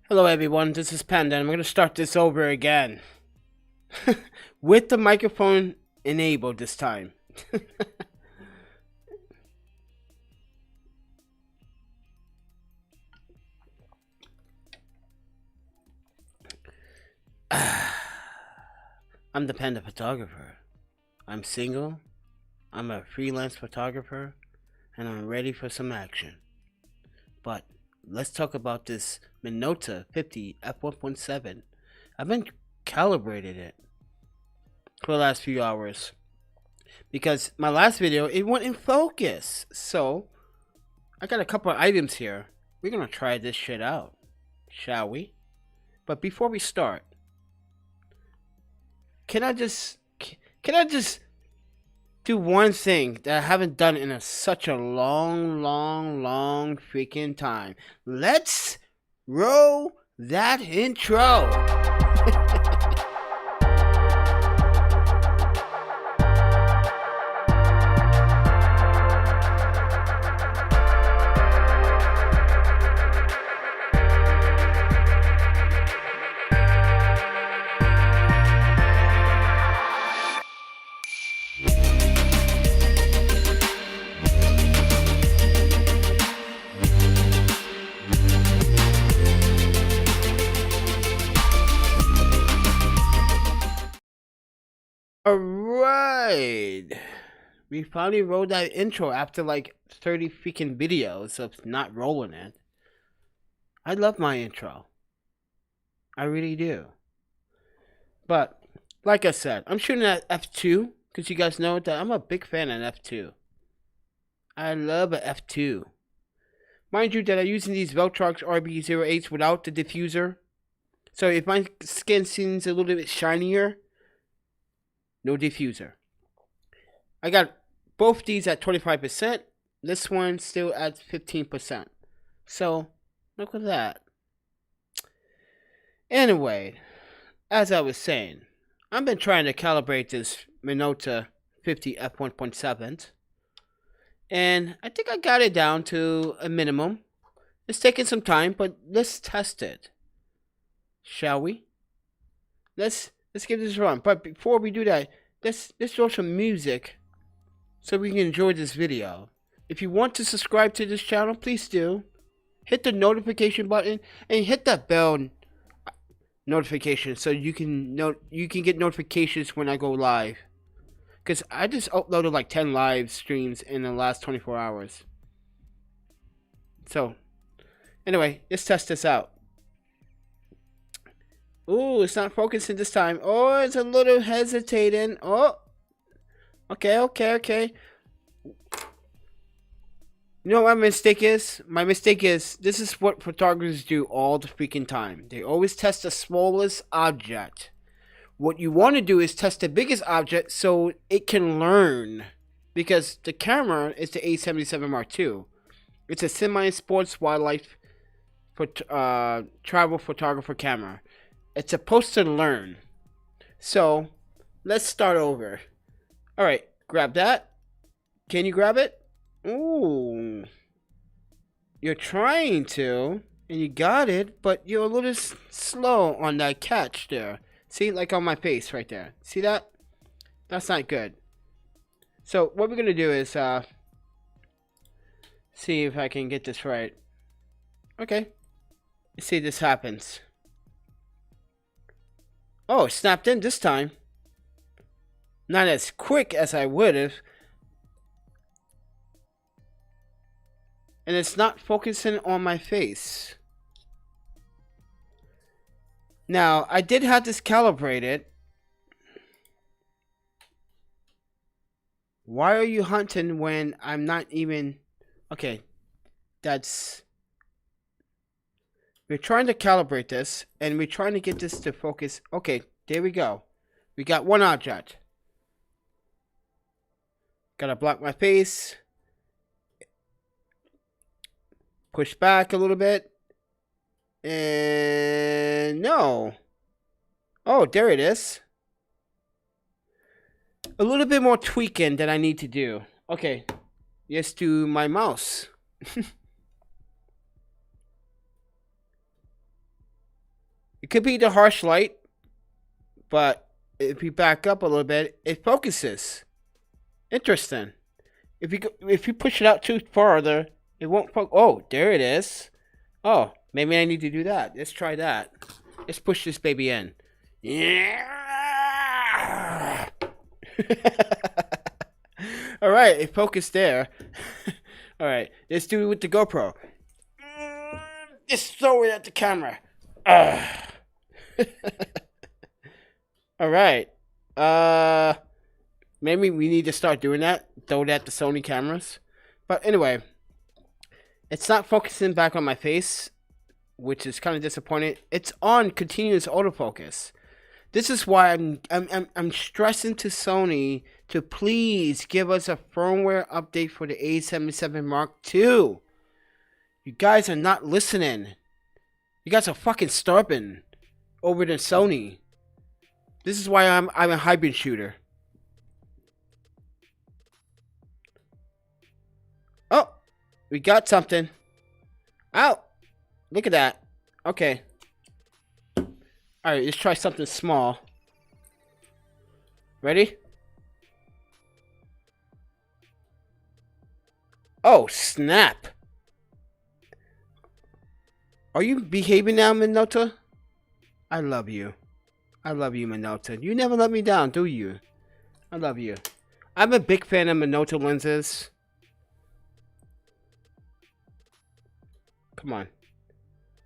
Hello everyone, this is Panda and I'm going to start this over again. With the microphone enabled this time. I'm the Panda Photographer. I'm single, I'm a freelance photographer, and I'm ready for some action. But let's talk about this Minolta 50 F1.7. I've been calibrating it for the last few hours because my last video it went in focus. So I got a couple of items here. We're gonna try this shit out, shall we? But before we start, can I just do one thing that I haven't done in such a long freaking time? Let's roll that intro. Alright, we finally rolled that intro after like 30 freaking videos of not rolling it. I love my intro. I really do. But, like I said, I'm shooting at f2, because you guys know that I'm a big fan of f2. I love a f2. Mind you that I'm using these Veltrox RB08s without the diffuser. So if my skin seems a little bit shinier, no diffuser. I got both these at 25%. This one still at 15%. So, look at that. Anyway, as I was saying, I've been trying to calibrate this Minolta 50 f1.7. And I think I got it down to a minimum. It's taking some time, but let's test it. Shall we? Let's give this a run. But before we do that, let's throw some music so we can enjoy this video. If you want to subscribe to this channel, please do. Hit the notification button and hit that bell notification so you can get notifications when I go live. Because I just uploaded like 10 live streams in the last 24 hours. So, anyway, let's test this out. Ooh, it's not focusing this time. Oh, it's a little hesitating. Oh, okay. You know what my mistake is? My mistake is, this is what photographers do all the freaking time. They always test the smallest object. What you want to do is test the biggest object so it can learn. Because the camera is the A77 Mark II. It's a semi-sports wildlife travel photographer camera. It's supposed to learn. So, let's start over. Alright, grab that. Can you grab it? Ooh. You're trying to, and you got it, but you're a little slow on that catch there. See, like on my face right there. See that? That's not good. So, what we're going to do is, see if I can get this right. Okay. Let's see if this happens. Oh, it snapped in this time. Not as quick as I would have. And it's not focusing on my face. Now, I did have this calibrated. Why are you hunting when I'm not even... Okay, that's... We're trying to calibrate this, and we're trying to get this to focus. Okay, there we go. We got one object. Gotta block my face. Push back a little bit. And no. Oh, there it is. A little bit more tweaking that I need to do. Okay, let's do my mouse. It could be the harsh light, but if you back up a little bit, it focuses. Interesting. If you push it out too farther, it won't focus. Oh, there it is. Oh, maybe I need to do that. Let's try that. Let's push this baby in. Yeah. All right, it focused there. All right, let's do it with the GoPro. Just throw it at the camera. All right. Maybe we need to start doing that. Throw it at the Sony cameras. But anyway, it's not focusing back on my face, which is kind of disappointing. It's on continuous autofocus. This is why I'm stressing to Sony to please give us a firmware update for the A77 Mark II. You guys are not listening. You guys are fucking starving over the Sony. This is why I'm a hybrid shooter. Oh, we got something. Ow! Look at that. Okay. Alright, let's try something small. Ready? Oh, snap. Are you behaving now, Minolta? I love you. I love you, Minolta. You never let me down, do you? I love you. I'm a big fan of Minolta lenses. Come on.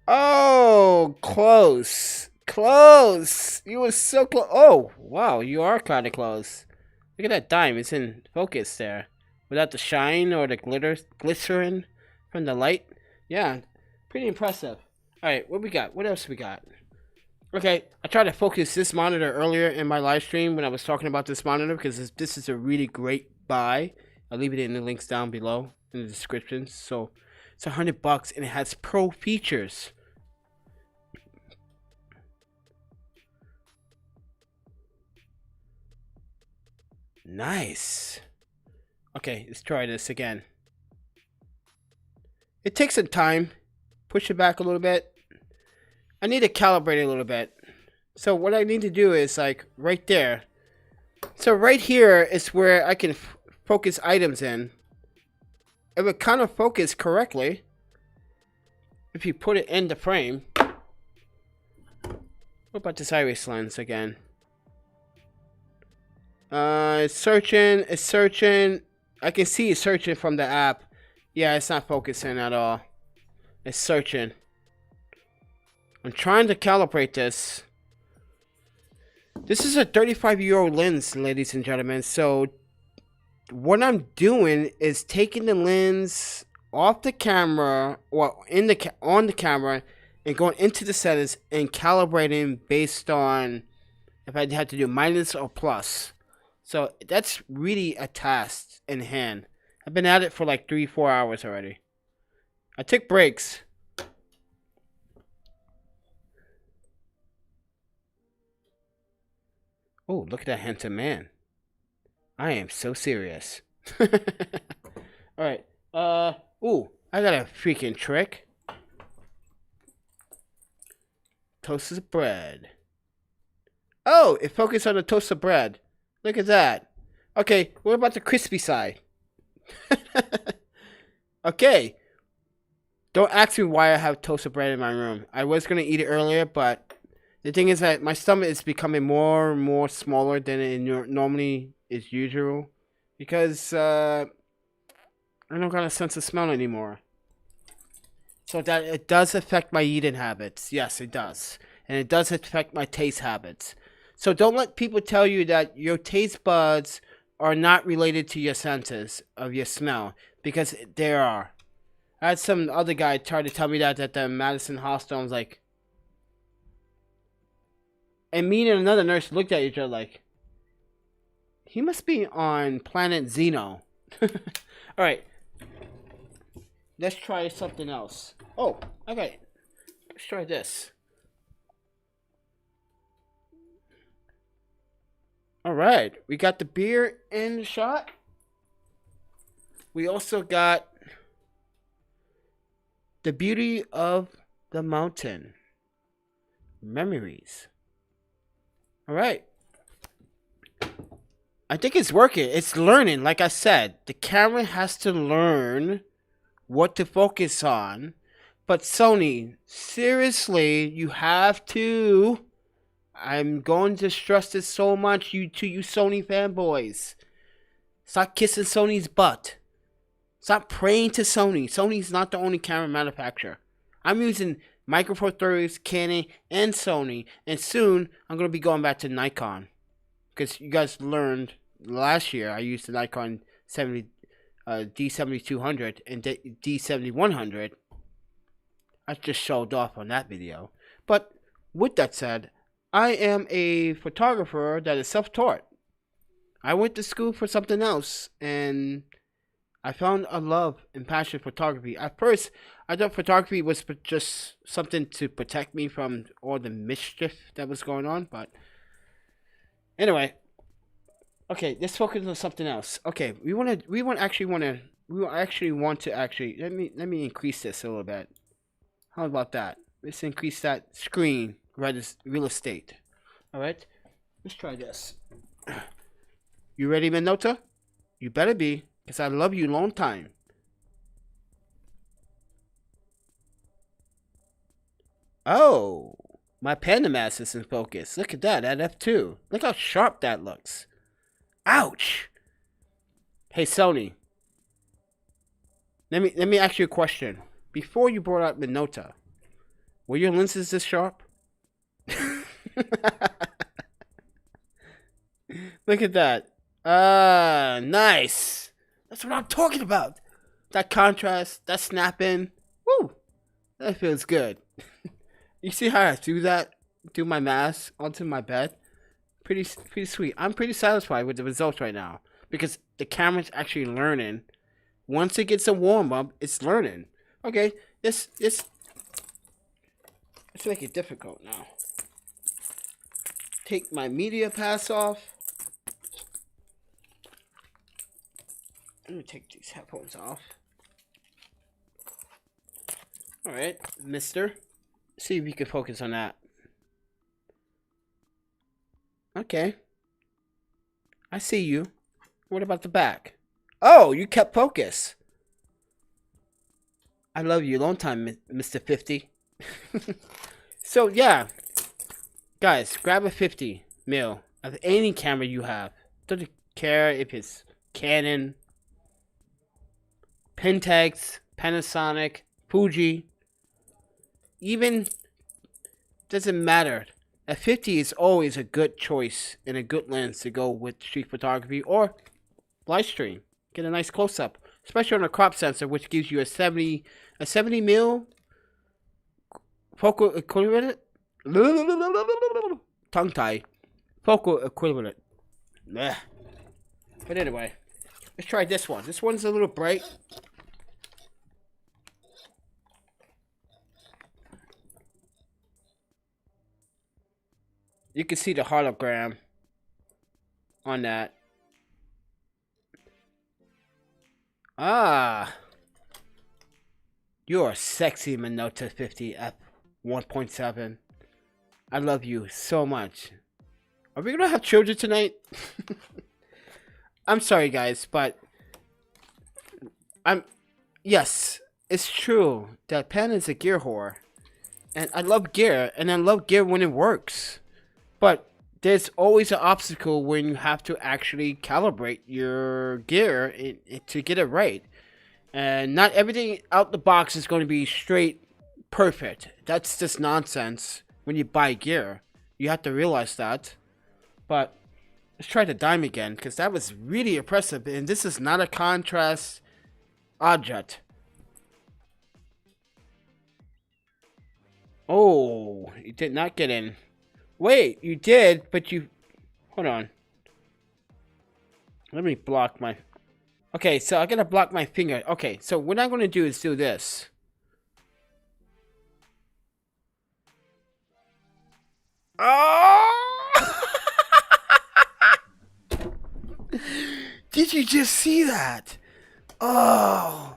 Oh, close. Close. You were so close. Oh, wow. You are kind of close. Look at that dime. It's in focus there. Without the shine or the glycerin from the light. Yeah. Pretty impressive. Alright, what we got? What else we got? Okay, I tried to focus this monitor earlier in my live stream when I was talking about this monitor because this is a really great buy. I'll leave it in the links down below in the description. So it's $100 and it has pro features. Nice. Okay, let's try this again. It takes some time. Push it back a little bit. I need to calibrate it a little bit. So what I need to do is like right there. So right here is where I can focus items in. It would kind of focus correctly if you put it in the frame. What about this iris lens again? It's searching. It's searching. I can see it's searching from the app. Yeah, it's not focusing at all. It's searching. I'm trying to calibrate this. This is a 35-year-old lens, ladies and gentlemen. So what I'm doing is taking the lens off the camera or on the camera and going into the settings and calibrating based on if I had to do minus or plus. So that's really a task in hand. I've been at it for like 3-4 hours already. I took breaks. Oh, look at that handsome man. I am so serious. Alright. Ooh, I got a freaking trick. Toasted bread. Oh, it focused on the toasted bread. Look at that. Okay, what about the crispy side? Okay. Don't ask me why I have toasted bread in my room. I was going to eat it earlier, but the thing is that my stomach is becoming more and more smaller than it normally is usual. Because I don't got a sense of smell anymore. So that it does affect my eating habits. Yes, it does. And it does affect my taste habits. So don't let people tell you that your taste buds are not related to your senses of your smell. Because they are. I had some other guy try to tell me that at the Madison Hospital. I was like... And me and another nurse looked at each other like... He must be on planet Xeno. Alright. Let's try something else. Oh, okay. Let's try this. Alright. We got the beer in the shot. We also got... the beauty of the mountain. memories. All right. I think it's working. It's learning. Like I said, the camera has to learn what to focus on. But Sony, seriously, you have to. I'm going to stress this so much to you Sony fanboys. Stop kissing Sony's butt. Stop praying to Sony. Sony's not the only camera manufacturer. I'm using Micro Four Thirds, Canon, and Sony. And soon, I'm going to be going back to Nikon. Because you guys learned last year, I used the Nikon D7200 and D7100. I just showed off on that video. But with that said, I am a photographer that is self-taught. I went to school for something else, and I found a love and passion for photography. At first, I thought photography was just something to protect me from all the mischief that was going on. But anyway, okay, let's focus on something else. Okay, we actually want to let me increase this a little bit. How about that? Let's increase that screen real estate. All right, let's try this. You ready, Minolta? You better be, because I love you long time. Oh, my Panda mask is in focus. Look at that at f2. Look how sharp that looks. Ouch. Hey, Sony. Let me ask you a question. Before you brought out Minolta, were your lenses this sharp? Look at that. Nice. That's what I'm talking about. That contrast, that snapping. Woo. That feels good. You see how I threw my mask onto my bed? Pretty sweet. I'm pretty satisfied with the results right now because the camera's actually learning. Once it gets a warm up, it's learning. Okay, let's make it difficult now. Take my media pass off. Let me take these headphones off. Alright, mister. See if you can focus on that. Okay. I see you. What about the back? Oh, you kept focus. I love you. Long time, Mr. 50. So, yeah. Guys, grab a 50 mil of any camera you have. Doesn't care if it's Canon, Pentax, Panasonic, Fuji. Even, doesn't matter. A 50 is always a good choice and a good lens to go with street photography or Livestream. Get a nice close-up. Especially on a crop sensor, which gives you a 70 mil focal equivalent. Tongue tie. Focal equivalent. Blech. But anyway, let's try this one. This one's a little bright. You can see the hologram on that. Ah, you're sexy, Minolta 50 F1.7. I love you so much. Are we gonna have children tonight? I'm sorry, guys, but yes, it's true that Panda is a gear whore, and I love gear, and I love gear when it works. But there's always an obstacle when you have to actually calibrate your gear to get it right. And not everything out the box is going to be straight perfect. That's just nonsense when you buy gear. You have to realize that. But let's try the dime again, because that was really impressive. And this is not a contrast object. Oh, you did not get in. Wait, you did, but you... Hold on. Let me block my... Okay, so I'm going to block my finger. Okay, so what I'm going to do is do this. Oh! Did you just see that? Oh!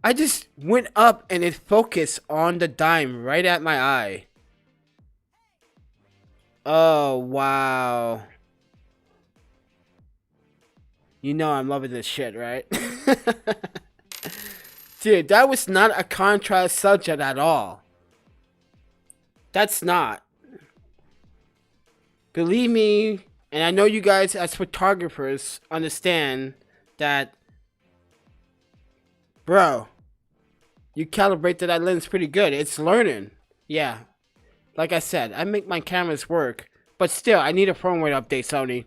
I just went up and it focused on the dime right at my eye. Oh, wow. You know I'm loving this shit, right? Dude, that was not a contrast subject at all. That's not. Believe me, and I know you guys as photographers understand that, bro, you calibrated that lens pretty good. It's learning. Yeah. Like I said, I make my cameras work, but still, I need a firmware update, Sony.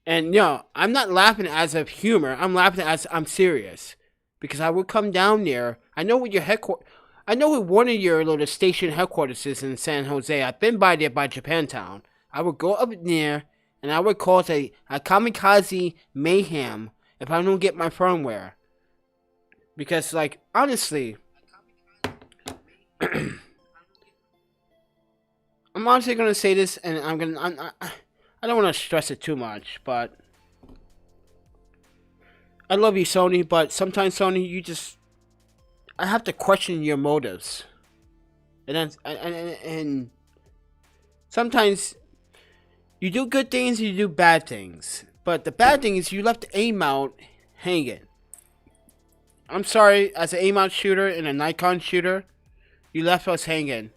And yo, I'm not laughing as of humor. I'm laughing as I'm serious, because I would come down there. I know what your headquarters. I know where one of your little station headquarters is in San Jose. I've been by there by Japantown. I would go up there and I would cause a kamikaze mayhem if I don't get my firmware. Because, like, honestly, I'm honestly gonna say this, and I don't want to stress it too much, but I love you, Sony. But sometimes, Sony, I have to question your motives, and then and sometimes you do good things, you do bad things. But the bad thing is you left the aim out hanging. I'm sorry, as an aim out shooter and a Nikon shooter, you left us hanging.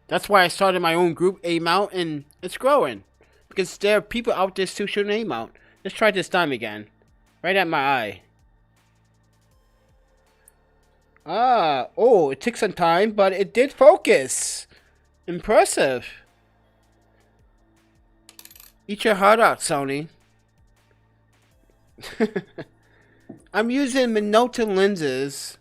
That's why I started my own group, Aim Out, and it's growing. Because there are people out there still shooting Aim Out. Let's try this time again. Right at my eye. Oh, it took some time, but it did focus. Impressive. Eat your heart out, Sony. I'm using Minolta lenses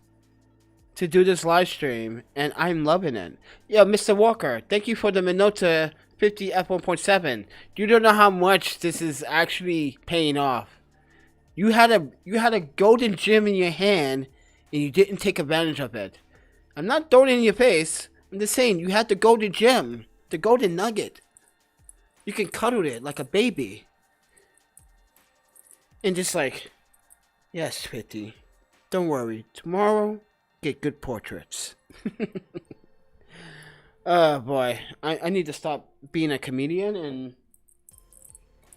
to do this live stream, and I'm loving it. Yo, Mr. Walker, thank you for the Minolta 50 F1.7. You don't know how much this is actually paying off. You had a golden gem in your hand, and you didn't take advantage of it. I'm not throwing it in your face. I'm just saying you had the golden gem, the golden nugget. You can cuddle it like a baby, and just like, yes, 50. Don't worry. Tomorrow, get good portraits. Oh boy, I need to stop being a comedian, and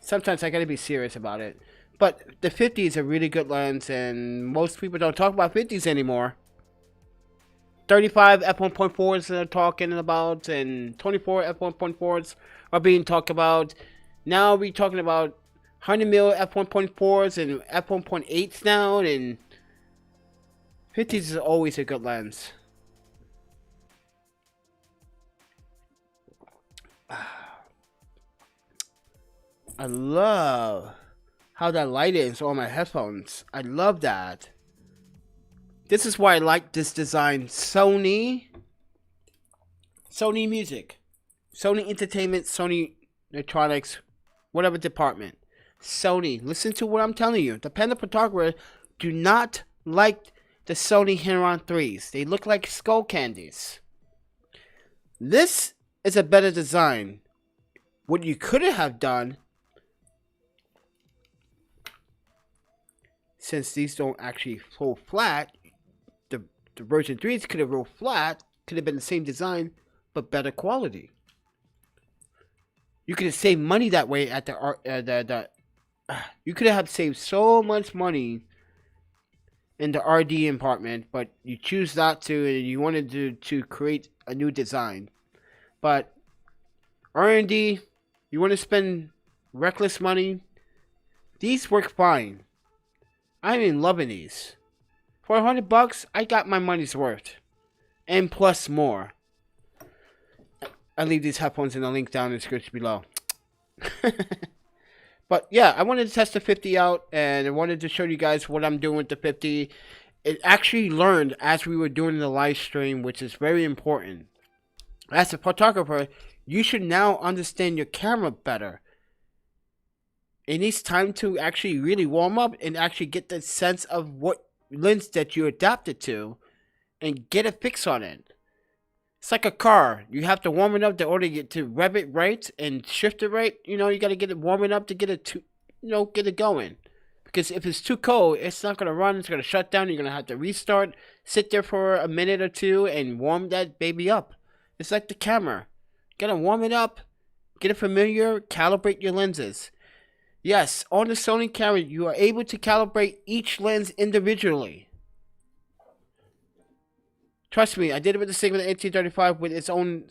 sometimes I gotta be serious about it. But the 50 is a really good lens, and most people don't talk about 50s anymore. 35 f1.4s are talking about, and 24 f1.4s are being talked about. Now we're talking about 100mm f1.4s and f1.8s now, and 50s is always a good lens. I love how that light is on my headphones. I love that. This is why I like this design. Sony Music, Sony Entertainment, Sony Electronics, whatever department. Sony, listen to what I'm telling you. The ThePandaPhotographer do not like the Sony Heron 3s. They look like skull candies. This is a better design. What you could have done, since these don't actually roll flat, the version 3s could have rolled flat, could have been the same design, but better quality. You could have saved money that way at you could have saved so much money in the RD department, but you choose not to, and you wanted to create a new design. But R&D, you want to spend reckless money, these work fine. I'm loving these. For $100, I got my money's worth, and plus more. I'll leave these headphones in the link down in the description below. But yeah, I wanted to test the 50 out, and I wanted to show you guys what I'm doing with the 50. It actually learned as we were doing the live stream, which is very important. As a photographer, you should now understand your camera better. It needs time to actually really warm up and actually get the sense of what lens that you adapted to and get a fix on it. It's like a car. You have to warm it up in order to rev it right and shift it right. You know, you got to get it warming up to get it get it going. Because if it's too cold, it's not going to run. It's going to shut down. You're going to have to restart, sit there for a minute or two and warm that baby up. It's like the camera. You gotta warm it up, get it familiar, calibrate your lenses. Yes, on the Sony camera, you are able to calibrate each lens individually. Trust me, I did it with the Sigma 1835 with its own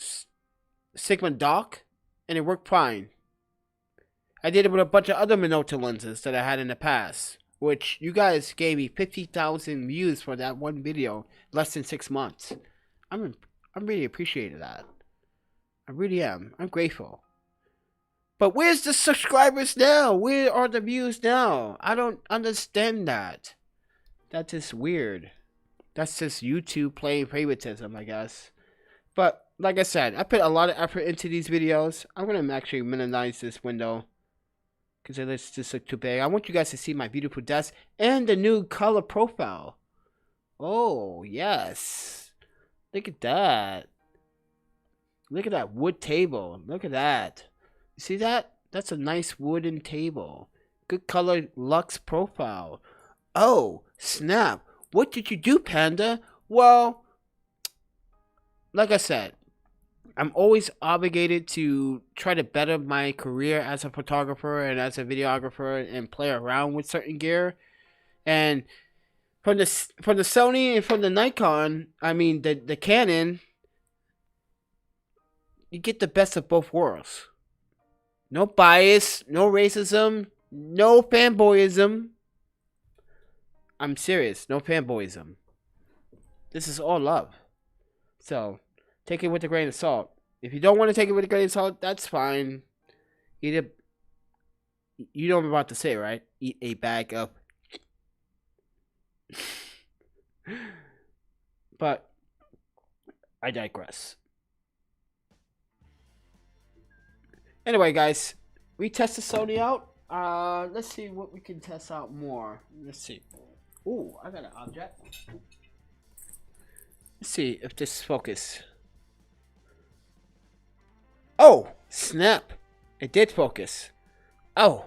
Sigma dock, and it worked fine. I did it with a bunch of other Minolta lenses that I had in the past, which you guys gave me 50,000 views for that one video, less than 6 months. I'm really appreciative of that. I really am. I'm grateful. But where's the subscribers now? Where are the views now? I don't understand that. That's just weird. That's just YouTube playing favoritism, I guess. But like I said, I put a lot of effort into these videos. I'm going to actually minimize this window because it just look too big. I want you guys to see my beautiful desk and the new color profile. Oh, yes. Look at that. Look at that wood table. Look at that. You see that? That's a nice wooden table. Good color luxe profile. Oh, snap. What did you do, Panda? Well, like I said, I'm always obligated to try to better my career as a photographer and as a videographer and play around with certain gear. And from the Sony and from the Nikon, I mean the Canon, you get the best of both worlds. No bias, no racism, no fanboyism. I'm serious, no fanboyism. This is all love. So, take it with a grain of salt. If you don't want to take it with a grain of salt, that's fine. Either, you know what I'm about to say, right? Eat a bag of. But, I digress. Anyway, guys, we tested Sony out. Let's see what we can test out more. Let's see. Ooh, I got an object. Let's see if this focus. Oh, snap. It did focus. Oh,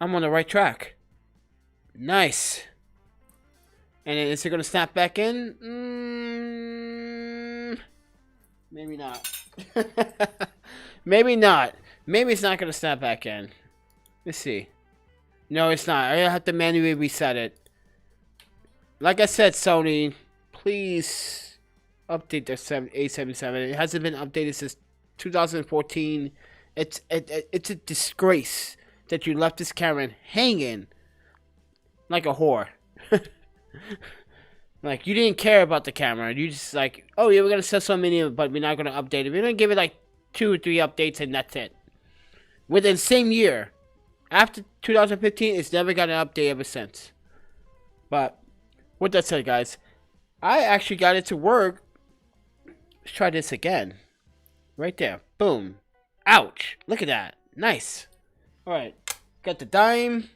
I'm on the right track. Nice. And is it going to snap back in? Maybe not. Maybe not. Maybe it's not going to snap back in. Let's see. No, it's not. I have to manually reset it. Like I said, Sony, please update the A77. It hasn't been updated since 2014. It's a disgrace that you left this camera hanging like a whore. Like, you didn't care about the camera. You just like, oh yeah, we're gonna sell so many, but we're not gonna update it. We're gonna give it like 2 or 3 updates and that's it. Within the same year. After 2015, it's never got an update ever since. But with that said, guys, I actually got it to work. Let's try this again. Right there. Boom. Ouch. Look at that. Nice. Alright. Got the dime.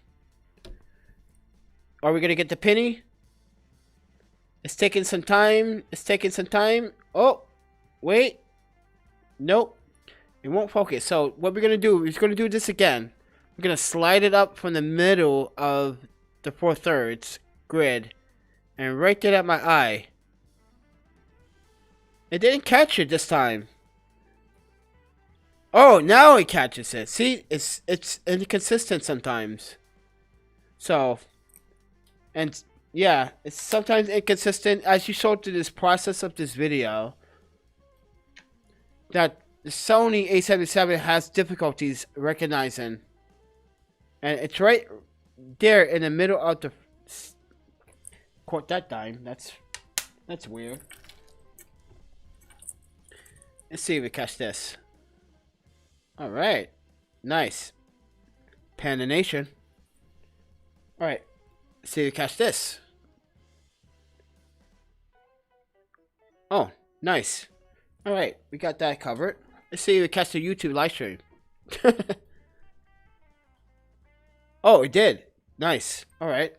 Are we going to get the penny? It's taking some time. It's taking some time. Oh. Wait. Nope. It won't focus. So what we're going to do is going to do this again. We're going to slide it up from the middle of the 4/3 grid. And right there at my eye. It didn't catch it this time. Oh, now it catches it. See, it's inconsistent sometimes. So, and yeah, it's sometimes inconsistent. As you saw through this process of this video, that the Sony A77 has difficulties recognizing. And it's right there in the middle of the... Caught that dime. That's weird. Let's see if we catch this. Alright. Nice. Panda Nation. Alright. Let's see if we catch this. Oh, nice. Alright, we got that covered. Let's see if we catch the YouTube live stream. Oh, it did. Nice. Alright.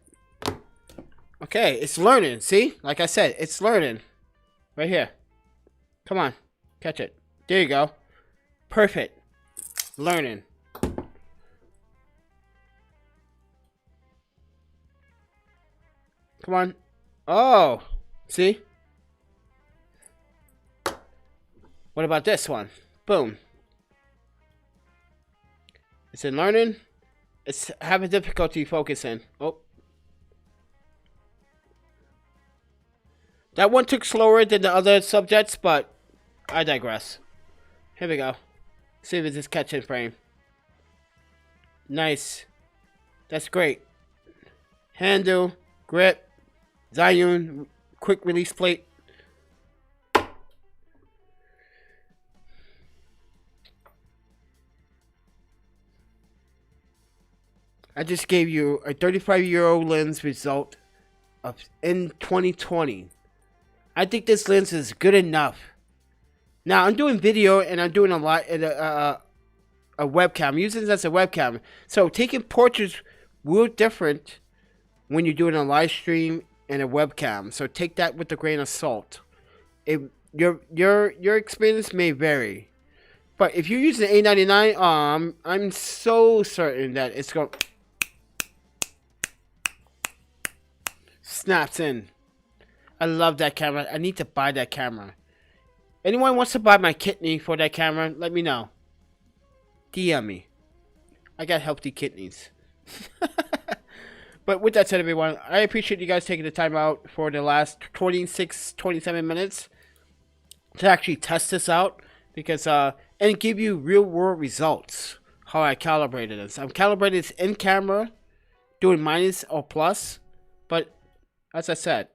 Okay, it's learning. See? Like I said, it's learning. Right here. Come on. Catch it. There you go. Perfect. Learning. Come on. Oh. See? What about this one? Boom. It's in learning. It's having difficulty focusing. Oh. That one took slower than the other subjects, but I digress. Here we go. See if it's just catching frame. Nice. That's great. Handle, grip, Zion, quick release plate. I just gave you a 35-euro lens result in 2020. I think this lens is good enough. Now I'm doing video and I'm doing a webcam. I'm using this as a webcam. So taking portraits will different when you're doing a live stream and a webcam. So take that with a grain of salt. Your experience may vary. But if you're using A99, I'm so certain that it's going snaps in. I love that camera. I need to buy that camera. Anyone wants to buy my kidney for that camera, let me know. DM me. I got healthy kidneys. But with that said, everyone, I appreciate you guys taking the time out for the last 27 minutes to actually test this out. Because, and give you real world results. How I calibrated this. I'm calibrating this in camera. Doing minus or plus. But, as I said,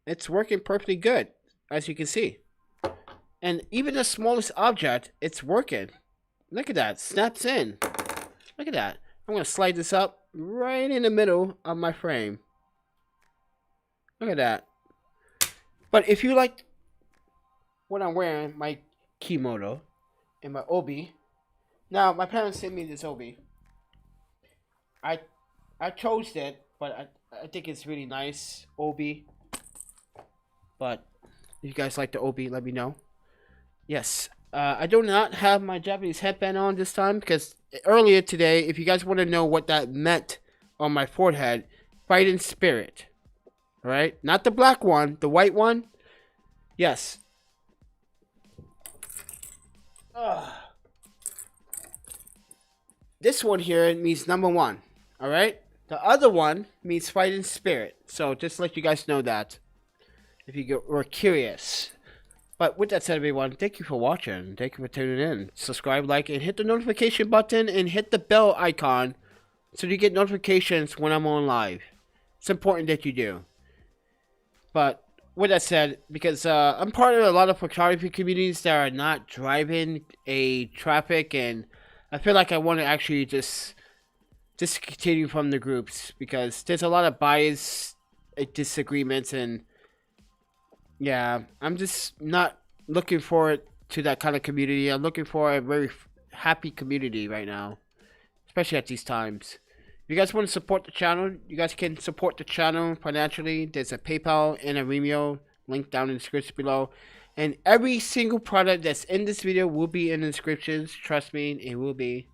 it's working perfectly good. As you can see. And even the smallest object, it's working. Look at that. Snaps in. Look at that. I'm going to slide this up right in the middle of my frame. Look at that. But if you like what I'm wearing, my kimono and my obi. Now, my parents sent me this obi. I chose it, but I think it's really nice obi. But if you guys like the obi, let me know. Yes, I do not have my Japanese headband on this time because earlier today, if you guys want to know what that meant on my forehead, fighting spirit. Alright? Not the black one, the white one. Yes. This one here means number 1. Alright? The other one means fighting spirit. So just to let you guys know that. If you were curious. But with that said, everyone, thank you for watching. Thank you for tuning in. Subscribe, like, and hit the notification button and hit the bell icon so you get notifications when I'm on live. It's important that you do. But with that said, because I'm part of a lot of photography communities that are not driving a traffic, and I feel like I want to actually just continue from the groups because there's a lot of bias, disagreements, and yeah, I'm just not looking forward to that kind of community. I'm looking for a very happy community right now, especially at these times. If you guys want to support the channel, you guys can support the channel financially. There's a PayPal and a Venmo link down in the description below. And every single product that's in this video will be in the descriptions. Trust me, it will be.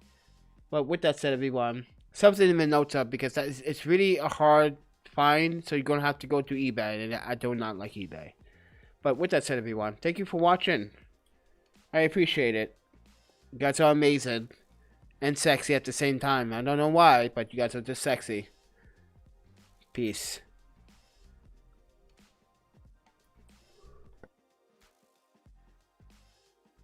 But with that said, everyone, something in Minolta because it's really a hard find. So you're going to have to go to eBay. And I do not like eBay. But with that said, everyone, thank you for watching. I appreciate it. You guys are amazing. And sexy at the same time. I don't know why, but you guys are just sexy. Peace.